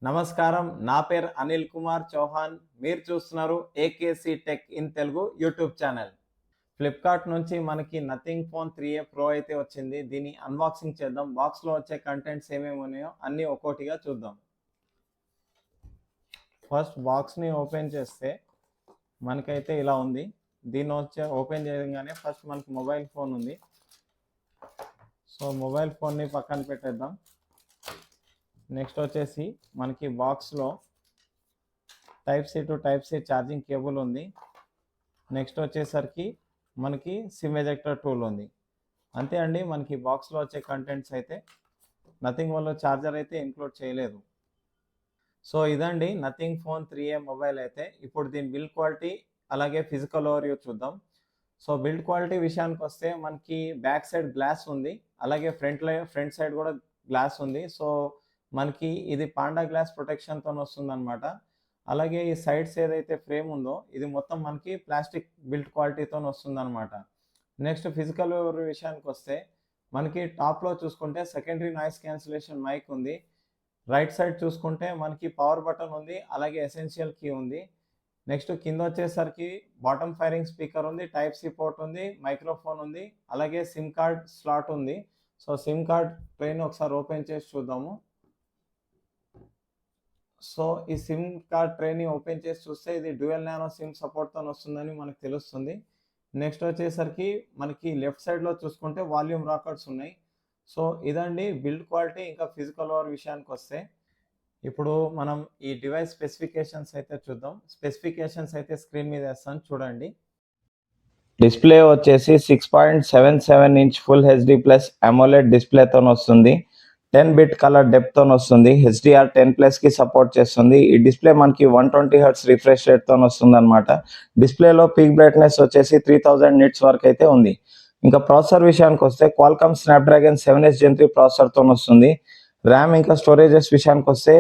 నమస్కారం. నా పేరు అనిల్ కుమార్ చౌహాన్. మీరు చూస్తున్నారు AKC tech in Telugu YouTube channel. Flipkart నుంచి మనకి నథింగ్ ఫోన్ 3A ప్రో అయితే వచ్చింది. దీన్ని అన్బాక్సింగ్ చేద్దాం. బాక్స్‌లో వచ్చే కంటెంట్స్ ఏమేమి ఉన్నాయో అన్నీ ఒక్కోటిగా చూద్దాం. ఫస్ట్ బాక్స్‌ని ఓపెన్ చేస్తే మనకైతే ఇలా ఉంది. దీన్ని ఓపెన్ చేయగానే ఫస్ట్ మనకి మొబైల్ ఫోన్ ఉంది. సో మొబైల్ ఫోన్ని పక్కన పెట్టేద్దాం. నెక్స్ట్ వచ్చేసి మనకి బాక్స్లో type C to type C charging cable ఉంది. నెక్స్ట్ వచ్చేసరికి మనకి సిమ్ ఎజెక్టర్ టూల్ ఉంది. అంతే అండి, మనకి బాక్స్లో వచ్చే కంటెంట్స్ అయితే నథింగ్ వల్ల ఛార్జర్ అయితే ఇంక్లూడ్ చేయలేదు. సో ఇదండి నథింగ్ ఫోన్ 3A మొబైల్ అయితే. ఇప్పుడు దీని బిల్డ్ క్వాలిటీ అలాగే ఫిజికల్ ఓవర్వ్యూ చూద్దాం. సో బిల్డ్ క్వాలిటీ విషయానికి వస్తే మనకి బ్యాక్ సైడ్ గ్లాస్ ఉంది, అలాగే ఫ్రంట్ సైడ్ కూడా గ్లాస్ ఉంది. సో మనకి ఇది పాండా గ్లాస్ ప్రొటెక్షన్తో వస్తుంది అనమాట. అలాగే ఈ సైడ్స్ ఏదైతే ఫ్రేమ్ ఉందో ఇది మొత్తం మనకి ప్లాస్టిక్ బిల్డ్ క్వాలిటీతో వస్తుంది అనమాట. నెక్స్ట్ ఫిజికల్ విషయానికి వస్తే మనకి టాప్లో చూసుకుంటే సెకండరీ నాయిస్ క్యాన్సిలేషన్ మైక్ ఉంది. రైట్ సైడ్ చూసుకుంటే మనకి పవర్ బటన్ ఉంది, అలాగే ఎసెన్షియల్ కీ ఉంది. నెక్స్ట్ కింద వచ్చేసరికి బాటమ్ ఫైరింగ్ స్పీకర్ ఉంది, టైప్ సి పోర్ట్ ఉంది, మైక్రోఫోన్ ఉంది, అలాగే సిమ్ కార్డ్ స్లాట్ ఉంది. సో సిమ్ కార్డ్ ట్రైన్ ఒకసారి ఓపెన్ చేసి చూద్దాము. సో ఈ సిమ్ కార్డ్ ట్రేని ఓపెన్ చేసి చూస్తే ఇది డ్యూయల్ నానో సిమ్ సపోర్ట్తో వస్తుందని మనకు తెలుస్తుంది. నెక్స్ట్ వచ్చేసరికి మనకి లెఫ్ట్ సైడ్లో చూసుకుంటే వాల్యూమ్ రాకర్స్ ఉన్నాయి. సో ఇదండి బిల్డ్ క్వాలిటీ ఇంకా ఫిజికల్ ఓవర్ విషయానికి వస్తే. ఇప్పుడు మనం ఈ డివైస్ స్పెసిఫికేషన్స్ అయితే చూద్దాం. స్పెసిఫికేషన్స్ అయితే స్క్రీన్ మీద వేస్తాను చూడండి. డిస్ప్లే వచ్చేసి 6.77 inch full HD plus AMOLED డిస్ప్లేతో వస్తుంది. 10 బిట్ కలర్ డెప్త్తో వస్తుంది. హెచ్డిఆర్ 10+ కి సపోర్ట్ చేస్తుంది. ఈ డిస్ప్లే మనకి 120 హెర్ట్జ్ రిఫ్రెష్ రేట్తో వస్తుంది అనమాట. డిస్ప్లేలో పీక్ బ్రైట్నెస్ వచ్చేసి 3000 నిట్స్ వరకు అయితే ఉంది. ఇంకా ప్రాసెసర్ విషయానికి వస్తే క్వాల్కామ్ స్నాప్డ్రాగన్ 7S Gen 3 ప్రాసెసర్తో వస్తుంది. ర్యామ్ ఇంకా స్టోరేజెస్ విషయానికి వస్తే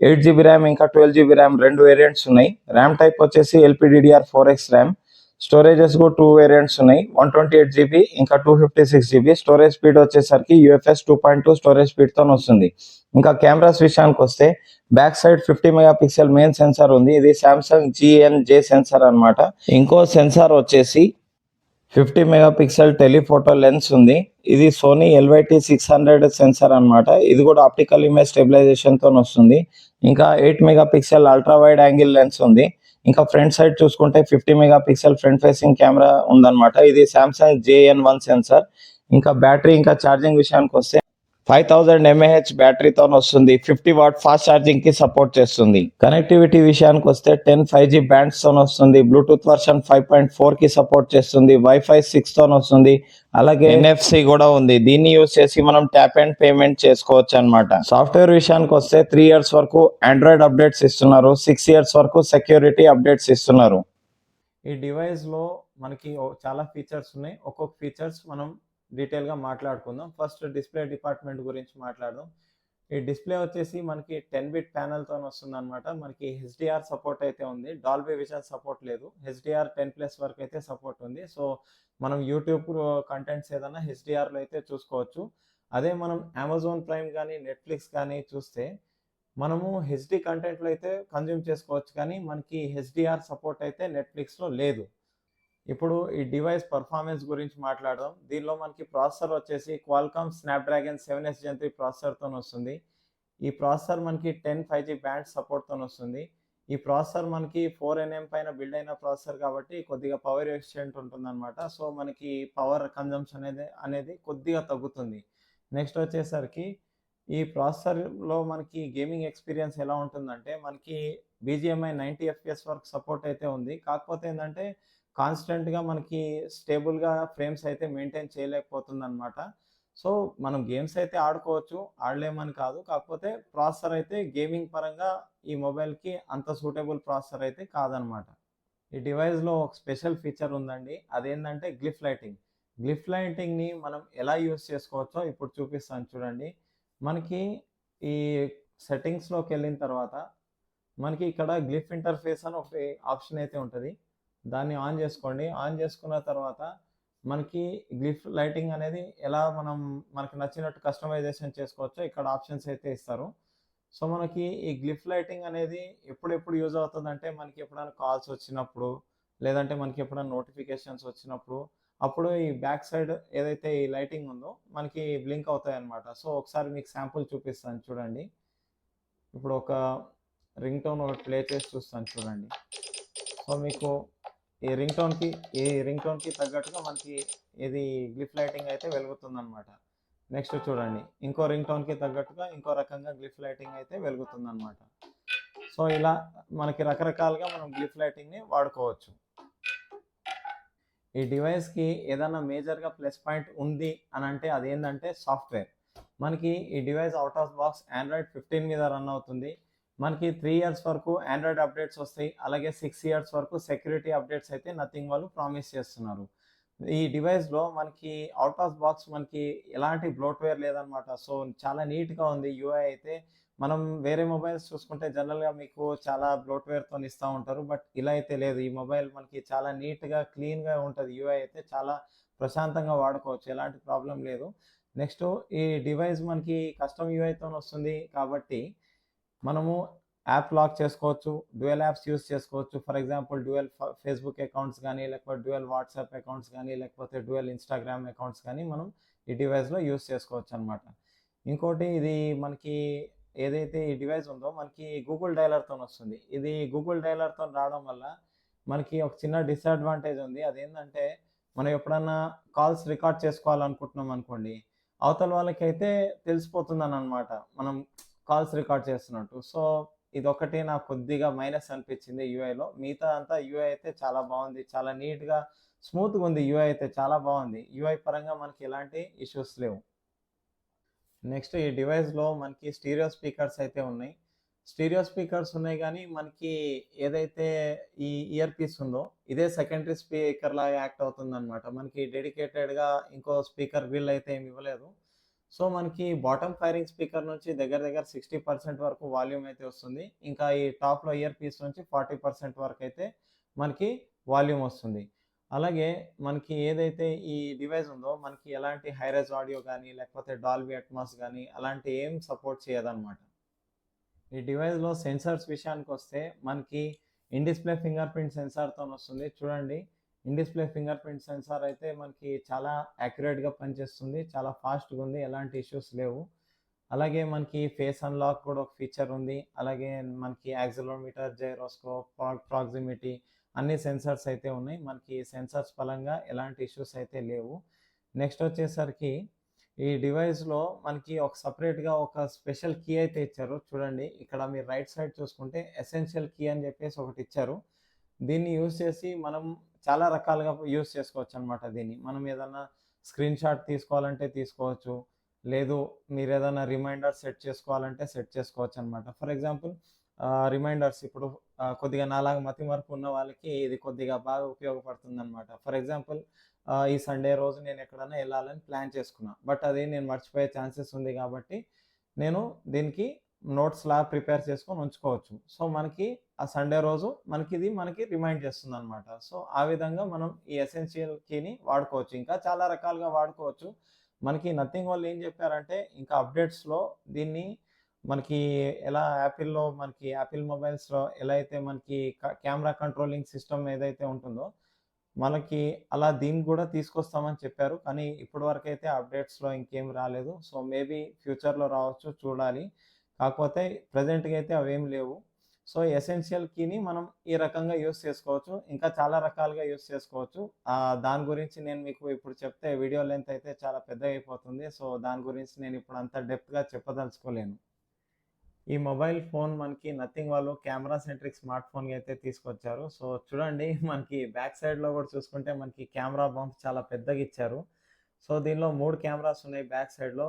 8GB ర్యామ్ ఇంకా 12GB ర్యామ్ రెండు వేరియంట్స్ ఉన్నాయి. ర్యామ్ టైప్ వచ్చేసి LPDDR4X ర్యామ్. స్టోరేజెస్ కూడా 2 వేరియంట్స్ ఉన్నాయి, 128GB ఇంకా 256GB. స్టోరేజ్ స్పీడ్ వచ్చేసరికి UFS 2.2 స్టోరేజ్ స్పీడ్తో వస్తుంది. ఇంకా కెమెరాస్ విషయానికి వస్తే back side 50 megapixel main censor ఉంది. ఇది సామ్సంగ్ GN-J సెన్సార్ అనమాట. ఇంకో సెన్సార్ వచ్చేసి 50 మెగాపిక్సెల్ టెలిఫోటో లెన్స్ ఉంది. ఇది సోనీ LYT600 సెన్సార్ అనమాట. ఇది కూడా ఆప్టికల్ ఇమేజ్ స్టెబిలైజేషన్తో వస్తుంది. ఇంకా 8 megapixel ultra wide angle lens ఉంది. ఇంకా ఫ్రంట్ సైడ్ చూసుకుంటే 50 మెగాపిక్సెల్ ఫ్రంట్ ఫేసింగ్ కెమెరా ఉందన్నమాట. ఇది సామ్సంగ్ JN1 సెన్సార్. ఇంకా బ్యాటరీ ఇంకా ఛార్జింగ్ విషయానికి వస్తే 5000 mAh బ్యాటరీతో వస్తుంది. 50 వాట్ ఫాస్ట్ ఛార్జింగ్ కి సపోర్ట్ చేస్తుంది. కనెక్టివిటీ విషయానికి వస్తే 10 5G బ్యాండ్స్ తో వస్తుంది. బ్లూటూత్ వర్షన్ 5.4 కి సపోర్ట్ చేస్తుంది. వైఫై 6 తో వస్తుంది. అలాగే NFC కూడా ఉంది. దీన్ని యూజ్ చేసి మనం ట్యాప్ అండ్ పేమెంట్ చేసుకోవచ్చు అనమాట. సాఫ్ట్వేర్ విషయానికి వస్తే 3 years వరకు ఆండ్రాయిడ్ అప్డేట్స్ ఇస్తున్నారు. 6 years వరకు సెక్యూరిటీ అప్డేట్స్ ఇస్తున్నారు. ఈ డివైస్లో మనకి చాలా ఫీచర్స్ ఉన్నాయి. ఒక్కొక్క ఫీచర్స్ మనం డీటెయిల్గా మాట్లాడుకుందాం. ఫస్ట్ డిస్ప్లే డిపార్ట్మెంట్ గురించి మాట్లాడదాం. ఈ డిస్ప్లే వచ్చేసి మనకి 10 బిట్ ప్యానల్తో వస్తుంది అనమాట. మనకి HDR సపోర్ట్ అయితే ఉంది, డాల్బీ విజన్ సపోర్ట్ లేదు. HDR 10+ వరకు అయితే సపోర్ట్ ఉంది. సో మనం యూట్యూబ్ కంటెంట్స్ ఏదైనా HDRలో అయితే చూసుకోవచ్చు. అదే మనం అమెజాన్ ప్రైమ్ కానీ నెట్ఫ్లిక్స్ కానీ చూస్తే మనము HD కంటెంట్లో అయితే కన్జ్యూమ్ చేసుకోవచ్చు, కానీ మనకి HDR సపోర్ట్ అయితే నెట్ఫ్లిక్స్లో లేదు. ఇప్పుడు ఈ డివైస్ పర్ఫార్మెన్స్ గురించి మాట్లాడదాం. దీనిలో మనకి ప్రాసెసర్ వచ్చేసి క్వాల్కామ్ స్నాప్డ్రాగన్ 7S Gen 3 ప్రాసెసర్తో వస్తుంది. ఈ ప్రాసెసర్ మనకి 10 5G బ్యాండ్ సపోర్ట్తో వస్తుంది. ఈ ప్రాసెసర్ మనకి 4nm పైన బిల్డ్ అయిన ప్రాసెసర్ కాబట్టి కొద్దిగా పవర్ ఎఫిషియెంట్ ఉంటుందన్నమాట. సో మనకి పవర్ కన్జంప్షన్ అనేది కొద్దిగా తగ్గుతుంది. నెక్స్ట్ వచ్చేసరికి ఈ ప్రాసెసర్లో మనకి గేమింగ్ ఎక్స్పీరియన్స్ ఎలా ఉంటుందంటే మనకి BGMI 90 FPS వరకు సపోర్ట్ అయితే ఉంది. కాకపోతే ఏంటంటే కాన్స్టెంట్గా మనకి స్టేబుల్గా ఫ్రేమ్స్ అయితే మెయింటైన్ చేయలేకపోతుంది అనమాట. సో మనం గేమ్స్ అయితే ఆడుకోవచ్చు, ఆడలేమని కాదు. కాకపోతే ప్రాసెసర్ అయితే గేమింగ్ పరంగా ఈ మొబైల్కి అంత సూటబుల్ ప్రాసెసర్ అయితే కాదనమాట. ఈ డివైస్లో ఒక స్పెషల్ ఫీచర్ ఉందండి, అదేంటంటే గ్లిఫ్ లైటింగ్. గ్లిఫ్ లైటింగ్ని మనం ఎలా యూస్ చేసుకోవచ్చో ఇప్పుడు చూపిస్తాను చూడండి. మనకి ఈ సెట్టింగ్స్లోకి వెళ్ళిన తర్వాత మనకి ఇక్కడ గ్లిఫ్ ఇంటర్ఫేస్ అని ఒక ఆప్షన్ అయితే ఉంటుంది. దాన్ని ఆన్ చేసుకోండి. ఆన్ చేసుకున్న తర్వాత మనకి గ్లిఫ్ లైటింగ్ అనేది ఎలా మనకు నచ్చినట్టు కస్టమైజేషన్ చేసుకోవచ్చో ఇక్కడ ఆప్షన్స్ అయితే ఇస్తారు. సో మనకి ఈ గ్లిఫ్ లైటింగ్ అనేది ఎప్పుడెప్పుడు యూజ్ అవుతుందంటే మనకి ఎప్పుడైనా కాల్స్ వచ్చినప్పుడు, లేదంటే మనకి ఎప్పుడైనా నోటిఫికేషన్స్ వచ్చినప్పుడు, అప్పుడు ఈ బ్యాక్ సైడ్ ఏదైతే ఈ లైటింగ్ ఉందో మనకి బ్లింక్ అవుతాయన్నమాట. సో ఒకసారి మీకు శాంపుల్ చూపిస్తాను చూడండి. ఇప్పుడు ఒక రింగ్ టోన్ ఒకటి ప్లే చేసి చూస్తాను చూడండి. సో మీకు ఈ రింగ్ టోన్కి తగ్గట్టుగా మనకి ఇది గ్లిఫ్ లైటింగ్ అయితే వెలుగుతుందన్నమాట. నెక్స్ట్ చూడండి, ఇంకో రింగ్ టోన్కి తగ్గట్టుగా ఇంకో రకంగా గ్లిఫ్ లైటింగ్ అయితే వెలుగుతుందన్నమాట. సో ఇలా మనకి రకరకాలుగా మనం గ్లిఫ్ లైటింగ్ని వాడుకోవచ్చు. ఈ డివైస్కి ఏదైనా మేజర్గా ప్లస్ పాయింట్ ఉంది అని అంటే అదేంటంటే సాఫ్ట్వేర్. మనకి ఈ device out of box Android 15 మీద రన్ అవుతుంది. మనకి 3 ఇయర్స్ వరకు ఆండ్రాయిడ్ అప్డేట్స్ వస్తాయి. అలాగే 6 ఇయర్స్ వరకు సెక్యూరిటీ అప్డేట్స్ అయితే నథింగ్ వాళ్ళు ప్రామిస్ చేస్తున్నారు. ఈ డివైస్లో మనకి అవుట్ ఆఫ్ బాక్స్ మనకి ఎలాంటి బ్లోట్వేర్ లేదనమాట. సో చాలా నీట్గా ఉంది యూఐ అయితే. మనం వేరే మొబైల్స్ చూసుకుంటే జనరల్గా మీకు చాలా బ్లోట్వేర్తో ఇస్తూ ఉంటారు, బట్ ఇలా అయితే లేదు. ఈ మొబైల్ మనకి చాలా నీట్గా క్లీన్గా ఉంటుంది. యూఐ అయితే చాలా ప్రశాంతంగా వాడుకోవచ్చు, ఎలాంటి ప్రాబ్లం లేదు. నెక్స్ట్ ఈ డివైస్ మనకి కస్టమ్ యూఐతో వస్తుంది కాబట్టి మనము యాప్ లాక్ చేసుకోవచ్చు, డ్యూయల్ యాప్స్ యూస్ చేసుకోవచ్చు. For example dual Facebook accounts కానీ, లేకపోతే డ్యూయల్ వాట్సాప్ అకౌంట్స్ కానీ, లేకపోతే డ్యూయల్ ఇన్స్టాగ్రామ్ అకౌంట్స్ కానీ మనం ఈ డివైస్లో యూస్ చేసుకోవచ్చు అనమాట. ఇంకోటి ఇది మనకి ఏదైతే ఈ డివైస్ ఉందో మనకి గూగుల్ డైలర్తో వస్తుంది. ఇది గూగుల్ డైలర్తో రావడం వల్ల మనకి ఒక చిన్న డిసడ్వాంటేజ్ ఉంది. అదేంటంటే మనం ఎప్పుడన్నా కాల్స్ రికార్డ్ చేసుకోవాలనుకుంటున్నాం అనుకోండి, అవతల వాళ్ళకైతే తెలిసిపోతుందని అనమాట మనం కాల్స్ రికార్డ్ చేస్తున్నట్టు. సో ఇదొకటి నాకు కొద్దిగా మైనస్ అనిపించింది యూఐలో. మిగతా అంతా యూఐ అయితే చాలా బాగుంది, చాలా నీట్గా స్మూత్గా ఉంది. యూఐ అయితే చాలా బాగుంది. యూఐ పరంగా మనకి ఎలాంటి ఇష్యూస్ లేవు. నెక్స్ట్ ఈ డివైస్లో మనకి స్టీరియో స్పీకర్స్ అయితే ఉన్నాయి. స్టీరియో స్పీకర్స్ ఉన్నాయి కానీ మనకి ఏదైతే ఈ ఇయర్ పీస్ ఉందో ఇదే సెకండరీ స్పీకర్ లాగా యాక్ట్ అవుతుంది అనమాట. మనకి డెడికేటెడ్గా ఇంకో స్పీకర్ బిల్ అయితే ఏమి ఇవ్వలేదు. సో మనకి బాటమ్ ఫైరింగ్ స్పీకర్ నుంచి దగ్గర దగ్గర 60% వరకు వాల్యూమ్ అయితే వస్తుంది. ఇంకా ఈ టాప్లో ఇయర్ పీస్ నుంచి 40% వరకు అయితే మనకి వాల్యూమ్ వస్తుంది. అలాగే మనకి ఏదైతే ఈ డివైస్ ఉందో మనకి ఎలాంటి హైరేజ్ ఆడియో కానీ, లేకపోతే డాల్బీ అట్మాస్ కానీ అలాంటి ఏం సపోర్ట్ చేయదన్నమాట. ఈ డివైస్లో సెన్సార్స్ విషయానికి వస్తే మనకి ఇన్ డిస్ప్లే ఫింగర్ ప్రింట్ సెన్సార్తో వస్తుంది. చూడండి, in display finger print censor అయితే మనకి చాలా యాక్యురేట్గా పనిచేస్తుంది, చాలా ఫాస్ట్గా ఉంది, ఎలాంటి ఇష్యూస్ లేవు. అలాగే మనకి ఫేస్ అన్లాక్ కూడా ఒక ఫీచర్ ఉంది. అలాగే మనకి యాక్సిలరోమీటర్, జైరోస్కోప్, ప్రాక్సిమిటీ అన్ని సెన్సార్స్ అయితే ఉన్నాయి. మనకి సెన్సార్స్ పరంగా ఎలాంటి ఇష్యూస్ అయితే లేవు. నెక్స్ట్ వచ్చేసరికి ఈ డివైస్లో మనకి ఒక సపరేట్గా ఒక స్పెషల్ కీ అయితే ఇచ్చారు. చూడండి, ఇక్కడ మీరు రైట్ సైడ్ చూసుకుంటే ఎసెన్షియల్ కీ అని చెప్పేసి ఒకటి ఇచ్చారు. దీన్ని యూజ్ చేసి మనం చాలా రకాలుగా యూజ్ చేసుకోవచ్చు అనమాట. దీన్ని మనం ఏదైనా స్క్రీన్ షాట్ తీసుకోవాలంటే తీసుకోవచ్చు, లేదు మీరు ఏదైనా రిమైండర్ సెట్ చేసుకోవాలంటే సెట్ చేసుకోవచ్చు అనమాట. ఫర్ ఎగ్జాంపుల్ రిమైండర్స్ ఇప్పుడు కొద్దిగా నాలాగా మతిమరుపు ఉన్న వాళ్ళకి ఇది కొద్దిగా బాగా ఉపయోగపడుతుంది అనమాట. ఫర్ ఎగ్జాంపుల్ ఈ సండే రోజు నేను ఎక్కడైనా వెళ్ళాలని ప్లాన్ చేసుకున్నా, బట్ అది నేను మర్చిపోయే ఛాన్సెస్ ఉంది కాబట్టి నేను దీనికి నోట్స్లా ప్రిపేర్ చేసుకొని ఉంచుకోవచ్చు. సో మనకి ఆ సండే రోజు మనకి రిమైండ్ చేస్తుంది అనమాట. సో ఆ విధంగా మనం ఈ ఎసెన్షియల్ కీని వాడుకోవచ్చు, ఇంకా చాలా రకాలుగా వాడుకోవచ్చు. మనకి నథింగ్ వాళ్ళు ఏం చెప్పారంటే ఇంకా అప్డేట్స్లో దీన్ని మనకి ఎలా యాపిల్లో మనకి యాపిల్ మొబైల్స్లో ఎలా అయితే మనకి కెమెరా కంట్రోలింగ్ సిస్టమ్ ఏదైతే ఉంటుందో మనకి అలా దీన్ని కూడా తీసుకొస్తామని చెప్పారు. కానీ ఇప్పటి వరకు అయితే అప్డేట్స్లో ఇంకేం రాలేదు. సో మేబీ ఫ్యూచర్లో రావచ్చు, చూడాలి. కాకపోతే ప్రజెంట్గా అయితే అవేం లేవు. సో ఎసెన్షియల్ కీని మనం ఈ రకంగా యూస్ చేసుకోవచ్చు, ఇంకా చాలా రకాలుగా యూస్ చేసుకోవచ్చు. దాని గురించి నేను మీకు ఇప్పుడు చెప్తే వీడియో లెంత్ అయితే చాలా పెద్దగా అయిపోతుంది. సో దాని గురించి నేను ఇప్పుడు అంత డెప్త్గా చెప్పదలుచుకోలేను. ఈ మొబైల్ ఫోన్ మనకి నథింగ్ వాళ్ళు కెమెరా సెంట్రిక్ స్మార్ట్ ఫోన్గా అయితే తీసుకొచ్చారు. సో చూడండి, మనకి బ్యాక్ సైడ్లో కూడా చూసుకుంటే మనకి కెమెరా బంప్ చాలా పెద్దగా ఇచ్చారు. సో దీనిలో 3 కెమెరాస్ ఉన్నాయి బ్యాక్ సైడ్లో.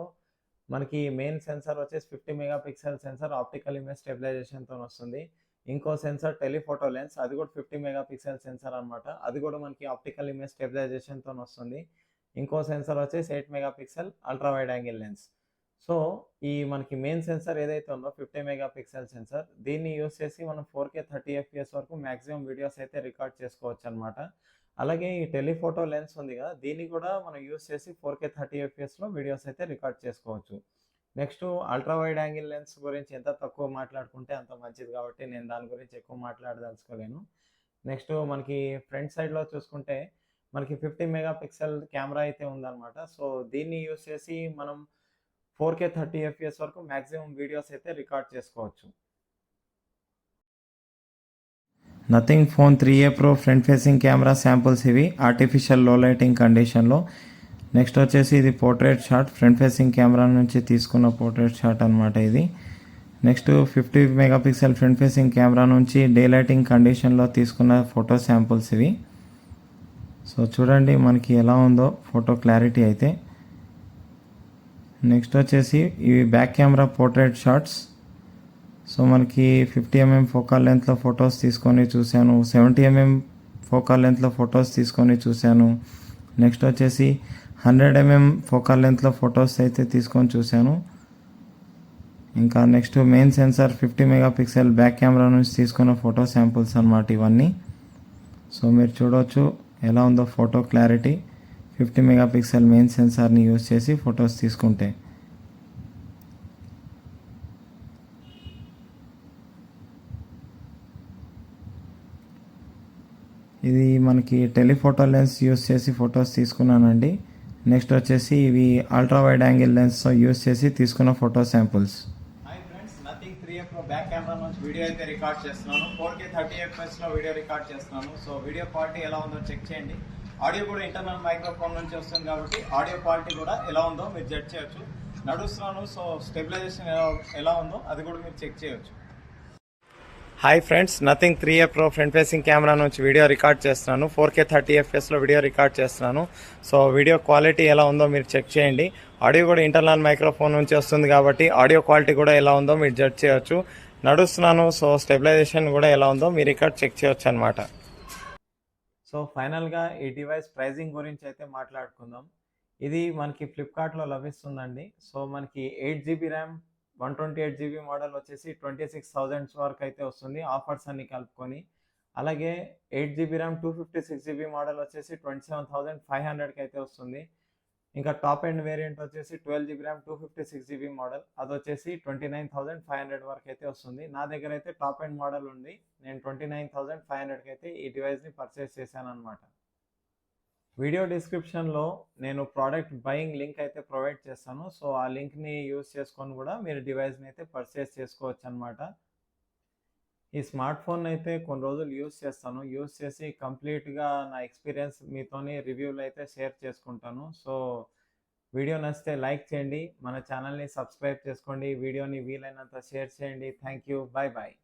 మనకి మెయిన్ సెన్సార్ వచ్చేసి 50 మెగాపిక్సెల్ సెన్సార్ ఆప్టికల్ ఇమేజ్ స్టెబిలైజేషన్తో వస్తుంది. ఇంకో సెన్సార్ టెలిఫోటో లెన్స్, అది కూడా 50 మెగాపిక్సెల్ సెన్సార్ అనమాట. అది కూడా మనకి ఆప్టికల్ ఇమేజ్ స్టెబిలైజేషన్తో వస్తుంది. ఇంకో సెన్సార్ వచ్చేసి 8 megapixel ultra wide angle lens. So ఈ మనకి మెయిన్ సెన్సార్ ఏదైతే ఉందో 50 మెగాపిక్సెల్ సెన్సార్, దీన్ని యూస్ చేసి మనం 4K 30 FPS వరకు మ్యాక్సిమం వీడియోస్ అయితే రికార్డ్ చేసుకోవచ్చు అనమాట. అలాగే ఈ టెలిఫోటో లెన్స్ ఉంది కదా, దీన్ని కూడా మనం యూస్ చేసి 4K 30 FPSలో వీడియోస్ అయితే రికార్డ్ చేసుకోవచ్చు. Next ultra wide angle lens గురించి ఎంత తక్కువ మాట్లాడుకుంటే అంత మంచిది కాబట్టి నేను దాని గురించి ఎక్కువ మాట్లాడదలుచుకోలేను. నెక్స్ట్ మనకి ఫ్రంట్ సైడ్లో చూసుకుంటే మనకి 50 మెగా పిక్సెల్ కెమెరా అయితే ఉందన్నమాట. సో దీన్ని యూస్ చేసి మనం 4K 30 FPS వరకు మ్యాక్సిమం వీడియోస్ అయితే రికార్డ్ చేసుకోవచ్చు. Nothing phone 3A Pro front facing camera samples ఇవి ఆర్టిఫిషియల్ లో లైటింగ్ కండిషన్లో. నెక్స్ట్ వచ్చేసి ఇది portrait shot, front facing camera నుంచి తీసుకున్న పోర్ట్రేట్ షాట్ అనమాట ఇది. Next 50 megapixel front facing camera నుంచి డే లైటింగ్ కండిషన్లో తీసుకున్న ఫోటో శాంపుల్స్ ఇవి. సో చూడండి మనకి ఎలా ఉందో ఫోటో క్లారిటీ అయితే. నెక్స్ట్ వచ్చేసి ఇవి back camera portrait shots. So మనకి 50 mm ఫోకల్ లెంత్లో ఫొటోస్ తీసుకొని చూశాను, 70 mm ఫోకల్ లెంత్లో ఫొటోస్ తీసుకొని చూశాను. నెక్స్ట్ వచ్చేసి 100 mm ఫోకల్ లెంత్లో ఫొటోస్ అయితే తీసుకొని చూశాను. ఇంకా next main censor 50 megapixel back camera నుంచి తీసుకున్న ఫోటో శాంపుల్స్ అన్నమాట ఇవన్నీ. సో మీరు చూడవచ్చు ఎలా ఉందో ఫోటో క్లారిటీ 50 మెగాపిక్సెల్ మెయిన్ సెన్సార్ని యూజ్ చేసి ఫొటోస్ తీసుకుంటే. ఇది మనకి టెలిఫోటో లెన్స్ యూస్ చేసి ఫొటోస్ తీసుకున్నానండి. నెక్స్ట్ వచ్చేసి ఇవి అల్ట్రా వైడ్ యాంగిల్ లెన్స్తో యూస్ చేసి తీసుకున్న photo samples. Hi friends, Nothing 3A Pro back camera నుంచి వీడియో అయితే రికార్డ్ చేస్తున్నాను. 4K 30 FPSలో వీడియో రికార్డ్ చేస్తున్నాను. సో వీడియో క్వాలిటీ ఎలా ఉందో చెక్ చేయండి. ఆడియో కూడా ఇంటర్నల్ మైక్రోఫోన్ నుంచి వస్తుంది కాబట్టి ఆడియో క్వాలిటీ కూడా ఎలా ఉందో మీరు జడ్జ్ చేయొచ్చు. నడుస్తున్నాను, సో స్టెబిలైజేషన్ ఎలా ఉందో అది కూడా మీరు చెక్ చేయొచ్చు. Hi friends, Nothing 3A Pro front facing camera నుంచి వీడియో రికార్డ్ చేస్తున్నాను. 4K 30 FPSలో వీడియో రికార్డ్ చేస్తున్నాను. సో వీడియో క్వాలిటీ ఎలా ఉందో మీరు చెక్ చేయండి. ఆడియో కూడా ఇంటర్నల్ మైక్రోఫోన్ నుంచి వస్తుంది కాబట్టి ఆడియో క్వాలిటీ కూడా ఎలా ఉందో మీరు జడ్జ్ చేయొచ్చు. నడుస్తున్నాను, సో స్టెబిలైజేషన్ కూడా ఎలా ఉందో మీరు ఇక్కడ చెక్ చేయొచ్చు అనమాట. సో ఫైనల్గా ఈ డివైస్ ప్రైజింగ్ గురించి అయితే మాట్లాడుకుందాం. ఇది మనకి ఫ్లిప్కార్ట్లో లభిస్తుందండి. సో మనకి 8GB ర్యామ్ 128GB మోడల్ వచ్చేసి 26,000 వరకు అయితే వస్తుంది ఆఫర్స్ అన్ని కలుపుకొని. అలాగే 8GB ర్యామ్ 256GB మోడల్ వచ్చేసి 27,500కి అయితే వస్తుంది. ఇంకా టాప్ ఎండ్ వేరియంట్ వచ్చేసి 12GB ర్యామ్ 256GB మోడల్, అది వచ్చేసి 29,500 వరకు అయితే వస్తుంది. నా దగ్గర అయితే టాప్ ఎండ్ మోడల్ ఉంది. నేను 29,500కి అయితే ఈ డివైస్ని పర్చేస్ చేశాను అనమాట. వీడియో డిస్క్రిప్షన్లో నేను ప్రోడక్ట్ బయింగ్ లింక్ అయితే ప్రొవైడ్ చేస్తాను. సో ఆ లింక్ని యూజ్ చేసుకొని కూడా మీరు డివైస్ని అయితే పర్చేస్ చేసుకోవచ్చు అనమాట. ఈ స్మార్ట్ ఫోన్ అయితే కొన్ని రోజులు యూజ్ చేస్తాను. యూజ్ చేసి కంప్లీట్గా నా ఎక్స్పీరియన్స్ మీతోని రివ్యూలు అయితే షేర్ చేసుకుంటాను. సో వీడియో నచ్చితే లైక్ చేయండి, మన ఛానల్ని సబ్స్క్రైబ్ చేసుకోండి, వీడియోని వీలైనంత షేర్ చేయండి. Thank you, bye bye.